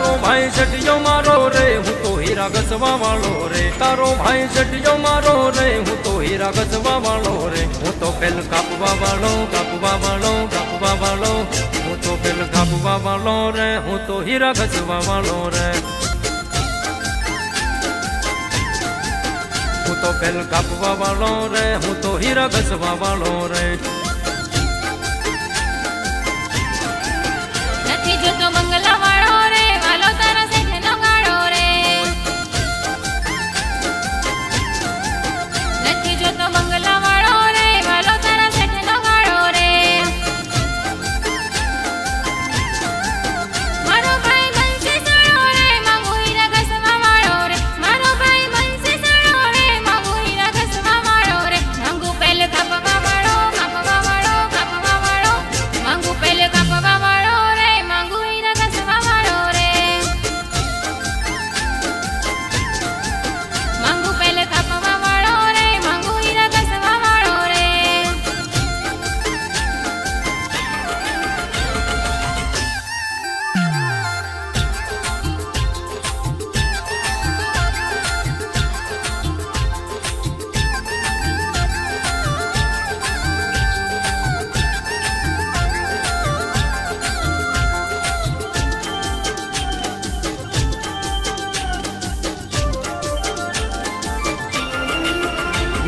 તારો ભાઈ જટિયો મારો રે હું તો હીરા ઘસવા વાળો રે તારો ભાઈ જટિયો મારો રે હું તો હીરા ઘસવા વાળો રે હું તો પેલ કાપવા વાળો કાપવા વાળો કાપવા વાળો હું તો પેલ કાપવા વાળો રે હું તો હીરા ઘસવા વાળો રે હું તો પેલ કાપવા વાળો રે હું તો હીરા ઘસવા વાળો રે નથી જોતો બંગલા વાળો રે વાલો તારા શેઠનો ગાળો રે નથી જોતો બંગલા વાળો રે વાલો તારા શેઠનો ગાળો રે મારો ભાઈ બંસી સાળો રે માંગુ હીરા ઘસવા વાળો રે મારો ભાઈ બંસી સાળો રે માંગુ હીરા ઘસવા વાળો રે માંગુ પહેલે કાપવા વાળો કાપવા વાળો કાપવા વાળો માંગુ પહેલે કાપવા વાળો રે માંગુ હીરા ઘસવા વાળો રે માંગુ પહેલે કાપવા વાળો રે માંગુ હીરા ઘસવા વાળો રે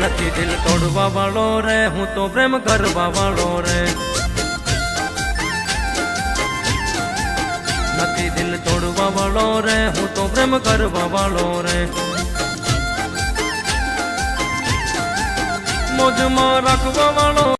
નથી દિલ તોડવા વાળો રે હું તો પ્રેમ કરવા વાળો રે નથી દિલ તોડવા વાળો રે હું તો પ્રેમ કરવા વાળો રે મોજમાં રાખવા વાળો